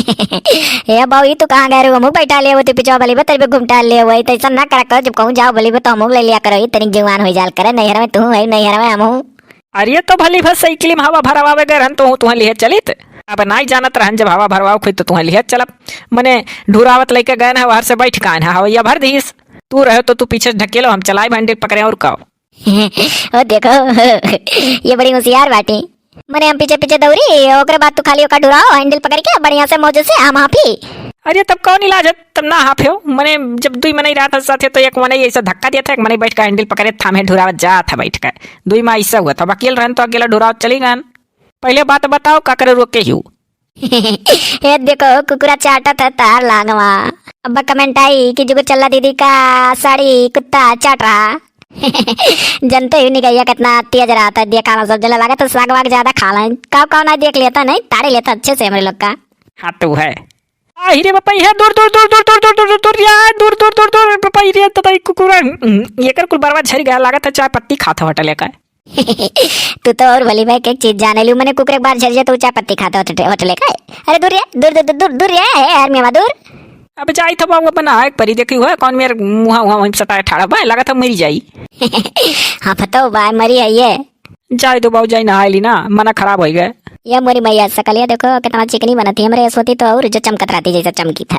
ये बाऊ तू कहाँ गए रे? मुँह बैठा ले वो तो पिछवा भली बा तेरे पे घुमटा ले वो तो ऐसा ना करा कर। जब कहूँ जाओ भली बा तो हम ले लिया करो। तनिक जवान हो जाल करे। नैहर में तू है, नैहर में हम हूँ। अरे तो भली बस साइकिल में हवा भरवावे गए रहन तो तुह लिहे चलित। अब नहीं जानत रहन जब हवा भरवाओ खुद तो तुह लिहे चलब। मने ढुरावत लेके गए ना बाहर से बैठ का हवैया भर दीस। तू रहे तो तू पीछे ढकेलो, हम चलाए हैंडल पकड़े और कहो। ओ देखो ये बड़ी होशियार बाटी। मने हम पीछे पीछे दौड़ी ओकरे बाद तू खाली ओका ढुराओ हैंडल पकड़ के बढ़िया से मौज से हम हाफी। अरे तब कौन इलाज है? तब ना हाफ हो मने जब दुई मने रहा था साथे तो एक मने ऐसा धक्का दिया था, एक मने बैठ कर हैंडल पकड़े थामे ढुरावत जा था बैठ कर। दुई माँ ऐसा हुआ था। अकेले रहन तो अकेला ढुरावत चली गन। पहले बात बताओ का करे रोक के ही ये देखो कुकुरा चाटा था तार लागवा। अब कमेंट आई कि जुगु चल्ला दीदी का साड़ी कुत्ता चाट रहा। जनते ही नहीं गया कितना तेज रहा था। देखा ना सब जला लगा तो साग वाग ज्यादा खा लें। काव ना देख लेता नहीं ताड़े लेता अच्छे से हमारे लोग का। हाँ तू है हीरे पापा है दूर दूर दूर दूर दूर दूर दूर दूर यार दूर दूर दूर दूर पापा हीरे तो कुकुरा ये कर कुल बर्बाद झड़ गया। लागत है चाय पत्ती खाता होटल का। तू तो और भली भाई एक चीज जाने लू। मैंने कुकुर एक बार झड़ जाए तो चाय पत्ती खाता होटल का। अरे दूर है दूर दूर दूर दूर है यार मेवा दूर। अब जाई था बाबू बना एक परी देखी हुआ कौन मेरे मुहा मुहा वहीं सटाए ठाड़ा भाई लगा था मरी जाई। हाँ पता भाई मरी है ये। जाए तो बाबू जाई नहा ली ना मना खराब हो गया। ये मोरी मैया सकलिया देखो कितना चिकनी बनती है। हमारे सोती तो और जो चमकत रहती जैसे चमकी था।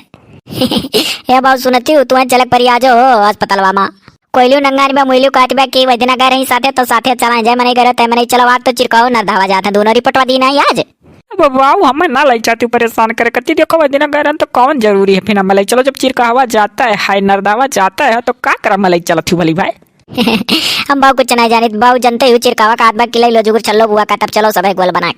ये बाबू सुनती हूँ तुम्हें झलक परी आ जाओ अस्पताल में। कोयलू नंगानी में मुइलू काटबा की वैदिना गए रही साथे तो साथे चला जाए मने करे मने चलवा तो चिरकाओ न धावा जाता दोनों रिपोर्टवा दी ना आज। अब वाह हमें ना लाई जाती परेशान करे कति देखो वैदिना गए रहन तो कौन जरूरी है फिर हम लाई चलो। जब चिरका हवा जाता है हाय नरदावा जाता है तो का कर मलाई चलत भली भाई। हम बाबू कुछ नहीं जानी बाबू जनते हुए चिरकावा का आदमा किले लो जुगुर चलो बुआ का तब चलो सब एक गोल बना।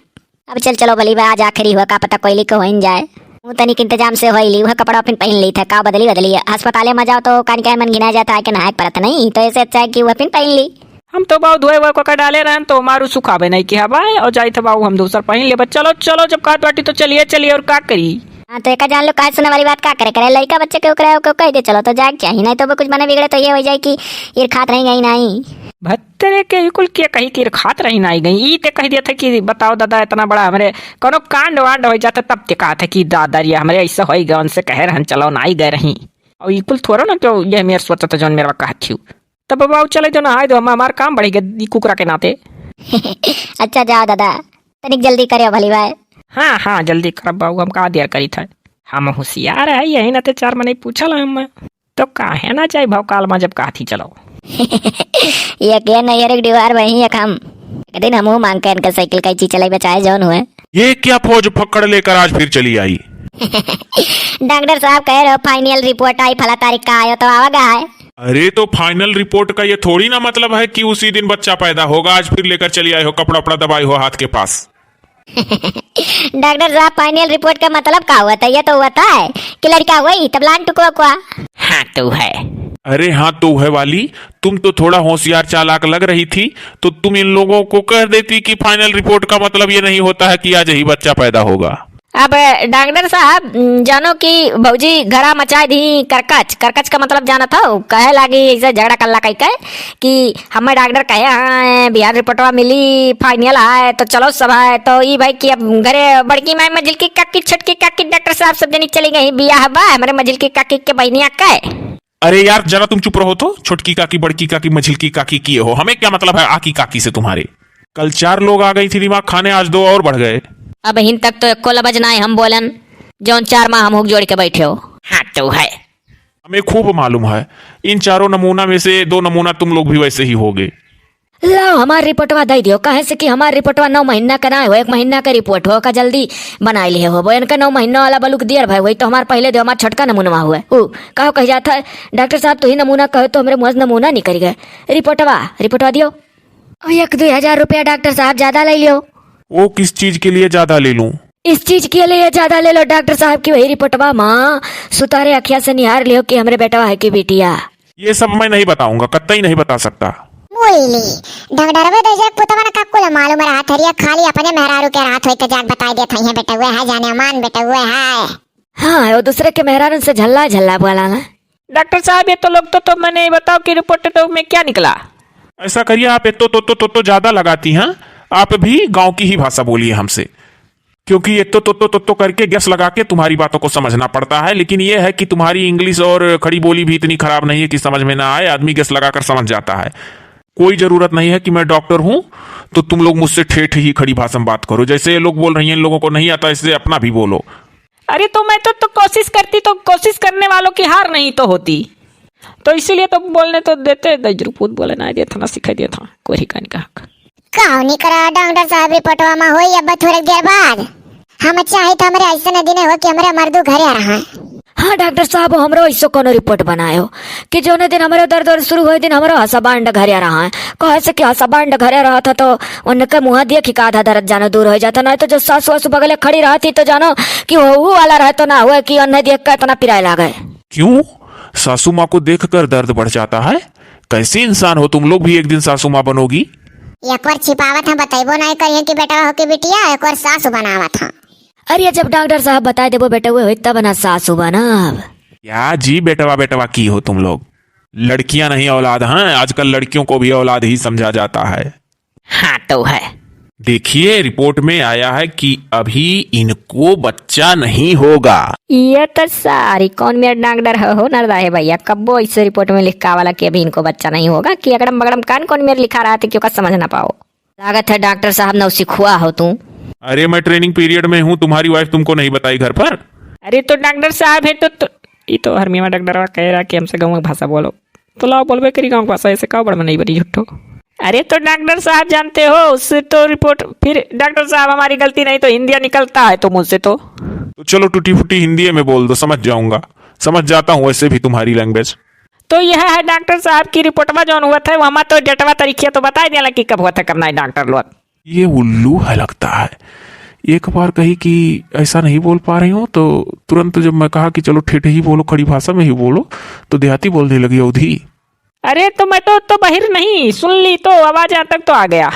अब चलो भली भाई आज आखिरी हुआ का पता कोयली को हो जाए। वो तनिक इंतजाम से होइली वह कपड़ा फिर पहन ली था का बदली अस्पताल में जाओ तो कान क्या मन गिना जाता है कि नहायक परत नहीं तो ऐसे अच्छा है कि वह फिर पहन ली। हम तो बाबू धोए को डाले रहन तो मारू सुखावे नहीं किया भाई और जाई था बाबू हम दूसरा पहन ले। चलो चलो जब काट वाटी तो चलिए चलिए और का करी। हाँ तो एक जान लो का सुनने वाली बात का करे लड़का बच्चे के कह दे चलो तो जाग चाहिए नहीं तो वो कुछ बने बिगड़े तो ये हो जाए कि ये खात रही गई नहीं। भत्तरे के कुल के कही कि खात रही नहीं गई ई ते कह दिया था कि बताओ दादा इतना बड़ा हमारे कोनो कांड वांड हो जाता तब ते कहा था कि दादा ये हमारे ऐसा हो गया उनसे कह रहन चलो ना ही गए रही और ये कुल थोड़ा ना क्यों ये मेरे सोचा था जो मेरा कहा थी तब बाबू चले जो नहाए दो हमारा काम बढ़ गया कुकरा के नाते। अच्छा जाओ दादा तनिक जल्दी करे भली भाई। हाँ हाँ जल्दी कर बाबू हम कहा दिया करी था। हम होशियार है यही ना ते चार मने पूछल हम तो काहे ना चाहे भाव काल में जब कहा थी चलो। ये क्या नहीं एक दीवार वही एक हम एक दिन हम मांग के इनका साइकिल का चीज चलाई बचाए जौन हुए। ये क्या फौज पकड़ लेकर आज फिर चली आई। डॉक्टर साहब कह रहे फाइनल रिपोर्ट आई फला तारीख का आयो तो आवागा है। अरे तो फाइनल रिपोर्ट का ये थोड़ी ना मतलब है कि उसी दिन बच्चा पैदा होगा। आज फिर लेकर चली आई हो कपड़ा उपड़ा दबाई हो हाथ के पास। डॉक्टर साहब फाइनल रिपोर्ट का मतलब क्या हुआ था? ये तो हुआ था कि लड़का हुई तब लान टुकवा कुआ। हाँ तो है। अरे हाँ तो है वाली तुम तो थोड़ा होशियार चालाक लग रही थी तो तुम इन लोगों को कह देती कि फाइनल रिपोर्ट का मतलब ये नहीं होता है कि आज ही बच्चा पैदा होगा। अब डॉक्टर साहब जानो कि भौजी घरा मचाए दी करकच करकच का मतलब जाना था कहे लागी ऐसे झगड़ा कल्ला कही कहे कि हमें डॉक्टर कहे हाँ बिहार रिपोर्टवा मिली फाइनल है तो चलो सब है तो ये भाई कि अब घरे बड़की माई मजिल की काकी छोटकी काकी डॉक्टर साहब सब जनी चली गई बिया हवा हमारे मजिल की काकी के बहनिया का। अरे यार जरा तुम चुप रहो तो। छोटकी काकी बड़की काकी मझिल की काकी किए हो हमें क्या मतलब है आकी काकी से तुम्हारे। कल 4 लोग आ गई थी दिमाग खाने आज 2 और बढ़ गए। अब हिन तक तो एको लबज ना हम बोलन जौन 4 माह हम हुक जोड़ के बैठे हो। हाँ तो है हमें खूब मालूम है इन 4 नमूना में से 2 नमूना तुम लोग भी वैसे ही होगे। लो हमारी रिपोर्टवा दे दियो कहे से कि हमारी रिपोर्टवा 9 महीना का ना हो 1 महीना का रिपोर्ट हो का जल्दी बना लिए हो इनका 9 महीना वाला बलूक दिया भाई वही तो हमारे पहले दो हमारा छोटका नमूना हुआ कहो कह जाता है डॉक्टर साहब तो ही नमूना कहे तो हमारे मुझ नमूना निकल गए रिपोर्टवा दियो 1-2 हजार रुपया डॉक्टर साहब ज्यादा ले लियो। वो किस चीज के लिए ज्यादा ले लूं? इस चीज के लिए ज्यादा ले लो डॉक्टर साहब की वही रिपोर्टवा माँ सुतारे अखिया से निहार लियो कि हमरे बेटवा है कि बेटिया। ये सब मैं नहीं बताऊंगा कतई नहीं बता सकता। बोली डगडरवे तो जग पुतवा ना काकुल मालूम रहा थरिया खाली अपने मेहरारू के रात होई तो जाग बताई देत है बेटा हुए है जाने मान बेटा हुए है। हाँ वो दूसरे के मेहरारू से झल्ला झल्ला बोला ना। डॉक्टर साहब ये तो लोग तो मैंने बताओ कि रिपोर्ट तो में क्या निकला। ऐसा करिए आप तो ज्यादा लगाती हैं। आप भी गांव की ही भाषा बोलिए हमसे। क्योंकि ये तो करके गेस लगा के तुम्हारी बातों को समझना पड़ता है, लेकिन ये है कि तुम्हारी इंग्लिश और खड़ी बोली भी इतनी खराब नहीं है कि समझ में ना आए, आदमी गेस लगाकर समझ जाता है। कोई जरूरत नहीं है कि मैं डॉक्टर हूं तो तुम लोग मुझसे ठेठ ही खड़ी भाषा में बात करो। जैसे ये लोग बोल रही हैं, इन लोगों को नहीं आता, इससे अपना भी बोलो। अरे तो मैं तो कोशिश करती, तो कोशिश करने वालों की हार नहीं तो होती, तो इसीलिए तो बोलने तो देते, दजरूपूत बोले ना देता ना सिखा दिया था कोई ठिकाने का हक। कौनी करा डॉक्टर साहब रिपोर्टवा में होई अब थोड़ी देर बाद। हम चाहे तो हमरे ऐसे दिन हो कि हमरे मर्दू घरे आ रहा है। हाँ डॉक्टर साहब, हमरो ऐसो कोनो रिपोर्ट बनायो कि जोने दिन हमारे दर्द शुरू हुए दिन हमारा हसाबांड घरे आ रहा है। कहे से कि हसाबांड घरे रहा था तो उनके मुँह देख का आधा दर्द जानो दूर हो जाता, नहीं तो जो सासु वासु बगले खड़ी रहती तो जानो कि वो वाला रहे तो ना हुए कि उन्हें देख कर इतना पिराए लागे। क्यों? सासू माँ को देखकर दर्द बढ़ जाता है? कैसे इंसान हो तुम लोग भी, एक दिन सासू माँ बनोगी। एक बार छिपावत हम बताइबो नहीं करिए कि बेटा हो के बिटिया, एक बार सासु बनावत हम। अरे जब डॉक्टर साहब बता देबो बेटा हुए तब ना सासू बनब। क्या जी बेटवा बेटवा की हो तुम लोग? लड़कियां नहीं औलाद हैं, आजकल लड़कियों को भी औलाद ही समझा जाता है। हाँ तो है। देखिए रिपोर्ट में आया है कि अभी इनको बच्चा नहीं होगा। ये तो सारी कौन मेरा डॉक्टर हो नरदा है भैया, कब्बो इस रिपोर्ट में लिखा वाला कि अभी इनको बच्चा नहीं होगा कि अगड़म बगड़म कान कौन मेरे लिखा रहा था क्यों का समझ ना पाओ। लागत है डॉक्टर साहब ने सिखुआ हो तू। अरे मैं ट्रेनिंग पीरियड में हूँ, तुम्हारी वाइफ तुमको नहीं बताई घर पर? अरे तो डॉक्टर साहब है तो ये तो हरमिया डॉक्टर कह रहा कि हमसे गाँव भाषा बोलो, तो लाओ बोलबे करी गाँव भाषा, ऐसे का बड़ में नहीं बनी झुट्ठो। अरे तो डॉक्टर साहब जानते हो उससे तो रिपोर्ट, फिर डॉक्टर साहब हमारी गलती नहीं तो हिंदी निकलता है तो मुझसे तो चलो टूटी फूटी हिंदी में बोल दो, समझ जाऊंगा, समझ जाता हूँ वैसे भी तुम्हारी लैंग्वेज। तो यह है डॉक्टर साहब की रिपोर्ट में जो हुआ था वहां तो डटवा तरीके तो बता दिया कि कब हुआ था कब नहीं डॉक्टर लोग। ये उल्लू है लगता है। एक बार कही कि ऐसा नहीं बोल पा रही हूँ तो तुरंत जब मैं कहा कि चलो ठेठ ही बोलो, खड़ी भाषा में ही बोलो, तो देहाती बोलने लगी अवधि। अरे तो मैं तो बाहर नहीं सुन ली तो आवाज यहाँ तक तो आ गया,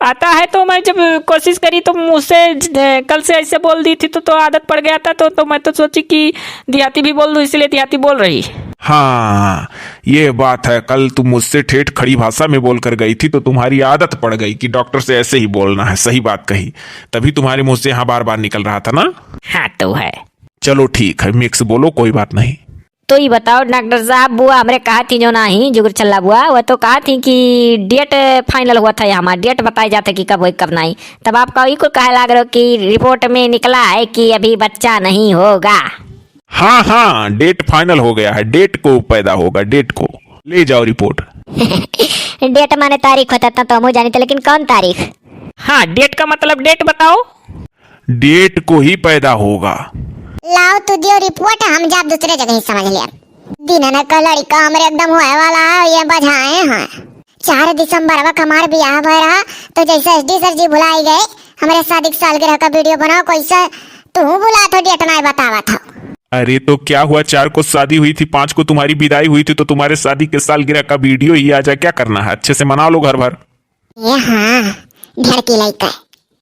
आता है तो मैं जब कोशिश करी तो मुझसे कल से ऐसे बोल दी थी तो आदत पड़ गया था तो मैं तो सोची कि देहाती भी बोल दूं इसलिए देहाती बोल रही। हाँ ये बात है, कल तुम मुझसे ठेठ खड़ी भाषा में बोलकर गई थी तो तुम्हारी आदत पड़ गई कि डॉक्टर से ऐसे ही बोलना है। सही बात कही, तभी तुम्हारे मुंह से यहाँ बार बार निकल रहा था ना। हाँ तो है। चलो ठीक है, मिक्स बोलो, कोई बात नहीं। तो ये बताओ डॉक्टर साहब, बुआ हमरे कहा थी जो नहीं जुगर चल्ला बुआ, वो तो कहा थी कि डेट फाइनल हुआ था, हमारा डेट बताई जाता कि कब हुई कब नहीं, तब आपका वही को कहे लग रहा कि रिपोर्ट में निकला है कि अभी बच्चा नहीं होगा। हाँ हाँ डेट फाइनल हो गया है, डेट को पैदा होगा, डेट को ले जाओ रिपोर्ट। डेट माने तारीख होता था तो हम जानी थे, लेकिन कौन तारीख? हाँ डेट का मतलब डेट बताओ। डेट को ही पैदा होगा। लाओ तू दियो रिपोर्ट, हम जा दूसरे जगह ही समझ लिया। दिन न का लड़का हमरे एकदम होए वाला है, ये बजाए हैं 4 दिसंबर का हमार ब्याह भरा तो जैसे एसडी सर जी बुलाई गए हमारे शादी की सालगिरह का वीडियो बनाओ, कैसा तू बुला तो डेट नहीं बतावा था। अरे तो क्या हुआ, 4 को शादी हुई थी, 5 को तुम्हारी विदाई हुई थी, तो तुम्हारे शादी के सालगिरह का वीडियो ही आ जाए, क्या करना है, अच्छे से मना लो घर भर। ये हाँ ढड़की लड़का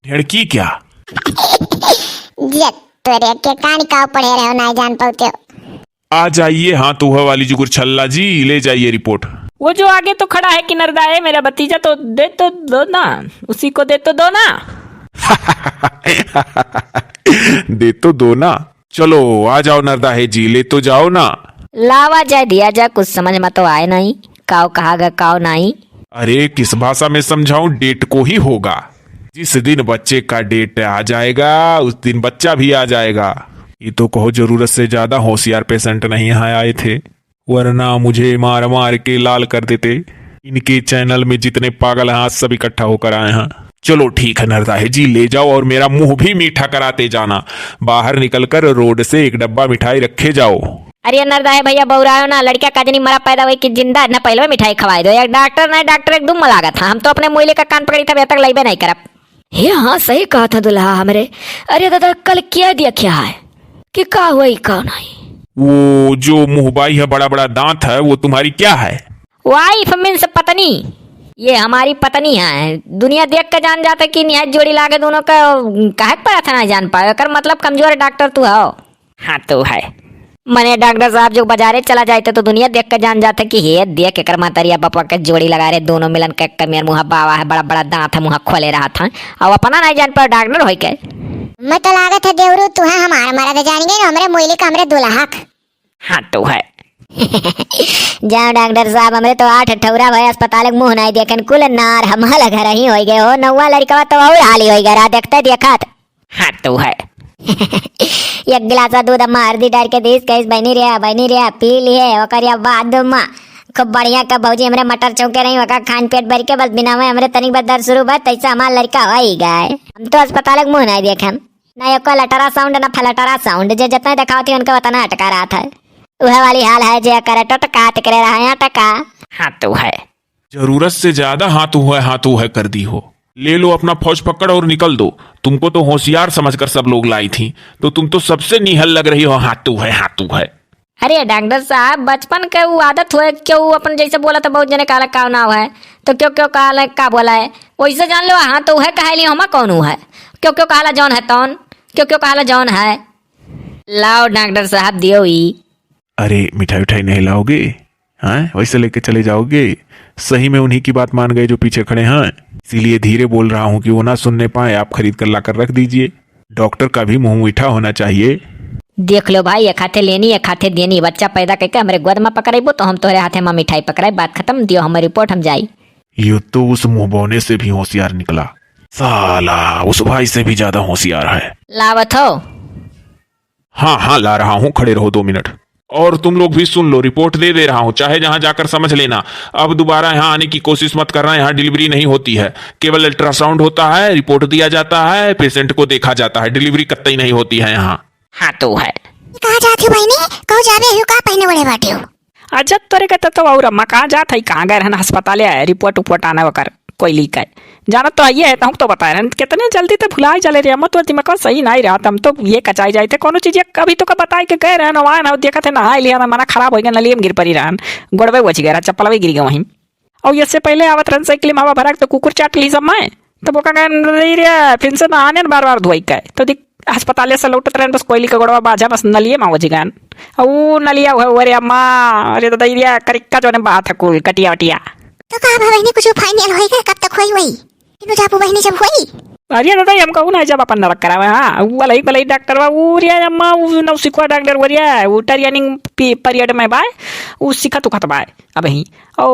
ढड़की क्या? जत तोरे के कान का पढ़े रहे हो नहीं जान पाते हो। आ जाइए, हाँ तो वह वाली जुगुर छल्ला जी, ले जाइए रिपोर्ट। वो जो आगे तो खड़ा है कि नरदा है मेरा भतीजा, तो दे तो दो ना, उसी को दे तो दो ना। दे तो दो ना, चलो आ जाओ नरदा है जी, ले तो जाओ ना। लावा जाए दिया जा, कुछ समझ में तो आए नहीं, काव कहा गा काव नहीं। अरे किस भाषा में समझाऊं, डेट को ही होगा। जिस दिन बच्चे का डेट आ जाएगा उस दिन बच्चा भी आ जाएगा। ये तो कहो जरूरत से ज्यादा होशियार पेशेंट नहीं यहाँ आए थे, वरना मुझे मार मार के लाल कर देते। इनके चैनल में जितने पागल हैं आज सब इकट्ठा होकर आए हैं। चलो ठीक है नरदा है जी, ले जाओ और मेरा मुंह भी मीठा कराते जाना। बाहर निकलकर रोड से एक डब्बा मिठाई रखे जाओ। अरे नरदा है भैया बौरायो ना, लड़का का जनी मरा पैदा हुई कि जिंदा न पहले मिठाई खवाई दो। एक डॉक्टर नहीं, डॉक्टर एक दुम लागा था, हम तो अपने मुँह का कान पकड़ी था, तक लाइबे नहीं करब। ये हाँ सही कहा था दुल्हा हमरे। अरे दादा कल क्या दिया क्या है कि का हुआ का नहीं? वो जो मुंहबाई है, बड़ा बड़ा दांत है, वो तुम्हारी क्या है? वाइफ मीन्स पत्नी, ये हमारी पत्नी है। दुनिया देख के जान जाता कि निहायत जोड़ी लागे दोनों का, काहे पड़ा था ना जान पाए, कर मतलब कमजोर डॉक्टर तू हो। हाँ तो है, मने डॉक्टर साहब जो बाजारे चला जाते तो दुनिया देख के जान जाते कि हे देख कर मातरिया बापा के जोड़ी लगा रहे, दोनों मिलन के मेरे मुँह बावा है, बड़ा बड़ा दांत है, मुँह खोले रहा था, और अपना नहीं जान पाए डॉक्टर हो के। मैं तो लागत है देवरू तू है हमारा मरद जानेंगे ना हमरे मोइली का हमरे दुल्हा का। हाँ तो है। जाओ डॉक्टर साहब हमरे तो 8 ठौरा भाई अस्पताल मुंह नहीं देखन कुल नार हमारा घर ही हो गए हो नौवा लड़का तो और हाली हो गया देखते देखत। हाँ तो है। एक गिलास दूध अम्मा हल्दी डाल के दीस कैस बनी रे पी लिए ओकरिया बाद माँ खूब बढ़िया का भौजी हमरे मटर चौके नहीं वका खान पेट भर के बस बिना में हमरे तनिक बदर शुरू बस तैसा हमारा लड़का हो ही गए। हम तो अस्पताल मुंह नहीं देखन ना एको लटरा साउंड ना फलटरा साउंड जो जितना दिखाती उनका उतना अटका रहा था। वह वाली हाल है जे करे टटका तिकरे रहा है टका। हाँ तो है। जरूरत से ज्यादा हाथू है कर दी हो। ले लो अपना फौज पकड़ और निकल दो। तुमको तो होशियार समझकर सब लोग लाई थी तो तुम तो सबसे निहल लग रही हो। हाथू है। अरे डॉक्टर साहब बचपन के वो आदत हुए क्यों अपन जैसे बोला था बहुत जने काला का ना है तो क्यों काला का बोला है वैसे जान लो। हाँ तो है कहे लियो हम कौन है क्यों काला जौन है तौन क्यों काला जौन है। लाओ डॉक्टर साहब दियो ही। अरे मिठाई नहीं लाओगे? हाँ वैसे लेके चले जाओगे? सही में उन्हीं की बात मान गए जो पीछे खड़े हैं। इसीलिए धीरे बोल रहा हूँ कि वो ना सुनने पाए। आप खरीद कर लाकर रख दीजिए। डॉक्टर का भी मुंह मीठा होना चाहिए। देख लो भाई एक हाथे लेनी एक हाथे देनी। बच्चा पैदा करके हमारे गोद में पकड़ेबो तो हम तोहरे हाथे में मिठाई पकड़ाई। बात खत्म। दियो हमारी रिपोर्ट हम जाई। ये तो उस मुंह बौने से भी होशियार निकला। साला उस भाई से भी ज्यादा होशियार है। लावत हो। हाँ ला रहा हूँ। खड़े रहो 2 मिनट। और तुम लोग भी सुन लो। रिपोर्ट दे रहा हूँ चाहे जहां जाकर समझ लेना। अब दोबारा यहाँ आने की कोशिश मत करना। यहाँ डिलीवरी नहीं होती है। केवल अल्ट्रासाउंड होता है रिपोर्ट दिया जाता है पेशेंट को देखा जाता है। डिलीवरी कतई नहीं होती है यहाँ। हाँ तो है। कहाँ जाती हो बहनी कहो जावे हो का पहने बड़े बाटे हो। अच्छा तोरे कहते तो और अम्मा कहाँ जात है कहाँ गए रहन अस्पताल आए रिपोर्ट आना वकर कोई लीक है जाना तो आइए है तो बता रहे कितने जल्दी तो भुला चले रहे अम्मा तो दिमाग सही नहीं रहा हम तो ये कचाई जाए थे कोनो चीज कभी तो बताए के गए रहन वहाँ ना देखा थे नहा लिया ना मना खराब हो गया नली में गिर पड़ी रहन गोड़वे बच गया चप्पल भी गिर गया वहीं। और इससे पहले आवत रहन साइकिल में हवा भरा तो कुकुर चाट ली सब मैं तो वो कहा फिर से नहाने बार बार धोई का तो अस्पताल से लौटत रहन बस कोयली का गोड़वा बाजा बस नलिए में वजी गन और नलिया अरे अम्मा अरे तो दैरिया करिक्का जो ने बात है कुल कटिया वटिया। तो कहा बहनी कुछ फाइनल होएगा कब तक होई वही इन जापू बहनी जब होई। अरे दादा हम कहूँ ना जब अपन नरक करावे। हाँ वाला डॉक्टर बा उरिया अम्मा नौ सिखवा डॉक्टर वरिया वो ट्रेनिंग पीरियड में बाय वो सिखत उखत बाय अब ही ओ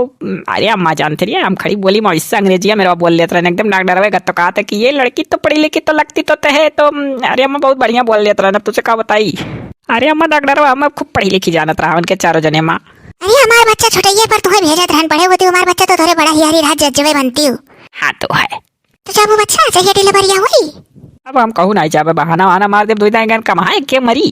अरे अम्मा जानते रहिए हम खड़ी बोली मैं इससे अंग्रेजिया मेरा बोल लेते रहे एकदम डॉक्टर वे तो कहा था कि ये लड़की तो पढ़ी लिखी तो लगती तो है तो अरे अम्मा बहुत बढ़िया बोल लेते रहे तुझे क्या बताई। अरे अम्मा डॉक्टर हम खूब पढ़ी लिखी जानत रहा उनके चारों जने माँ। अरे हमारा बच्चा छोटइया पर तुम्हें भेजत रहन पढ़े होती हमारा बच्चा तो थोड़े बड़ा हियारी रात जज्जवे बनती हो। हाँ तो है। तो जब वो बच्चा चाहिए डिलीवरी हुई अब हम कहूँ ना जाबे बहाना वहाना मार दे दुई दाएं कमाए के मरी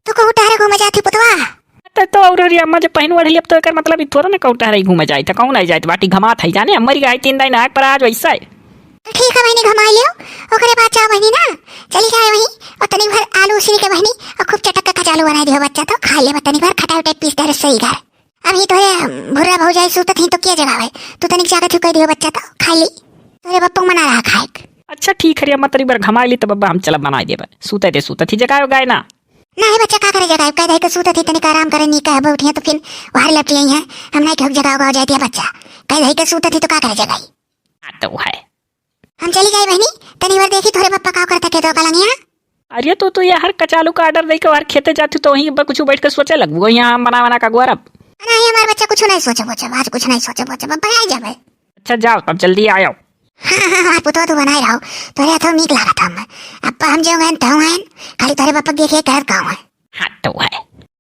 तो कहू टारे घूमे जाती पुतवा तो और अम्मा जब पहन वढ़ी अब तो एकर मतलब ई थोड़ा ना कहूँ टारे घूमे जाए तो कहूँ नहीं जाए बाटी घमा था जाने मरी गई 3 दिन आग पर आज वैसा है। तो ठीक है बहनी घुमा लियो ओकरे बाद जाओ बहनी ना चली जाए वहीं और तनी भर आलू उसी के बहनी और खूब चटक का चालू बना दियो बच्चा तो खा ले तनी भर खटाई उटाई पीस दे सही घर। अभी तो भुर्रा भौ जाए सूत थी तो क्या जगह है तू तनिक जाकर थी कह दियो बच्चा तो खा ली तोरे बप्पू मना रहा खाए। अच्छा ठीक है अम्मा तरी बार घमा ली तो बब्बा हम चल बना देबे सूते थी जगह गाय ना नहीं बच्चा का करे जगह कह दे के सूत थी तनिक आराम करे नी कह उठिए तो फिर बाहर लपटी आई है हम नहीं कहक जगह हो जाती है बच्चा कह दे के सूत थी तो का करे जगह। हाँ तो है। हम चली गई बहनी तनी बार देखी थोड़े पप्पा का करता के तो कलंगिया। अरे तो ये हर कचालू का ऑर्डर दे के बाहर खेते जाती तो वहीं कुछ बैठ के सोचे लगू यहाँ बना का गौरव नहीं हमारा बच्चा कुछ नहीं सोचे बोचे आज कुछ नहीं सोचे बोचे बब्बा आ जाबे। अच्छा जाओ तब जल्दी आओ। हाँ पुतो तो बनाई रहो तोरे तो नीक लागत हम अब हम जो गए तो हैं खाली तोरे बप्पा देखे कहत गाँव है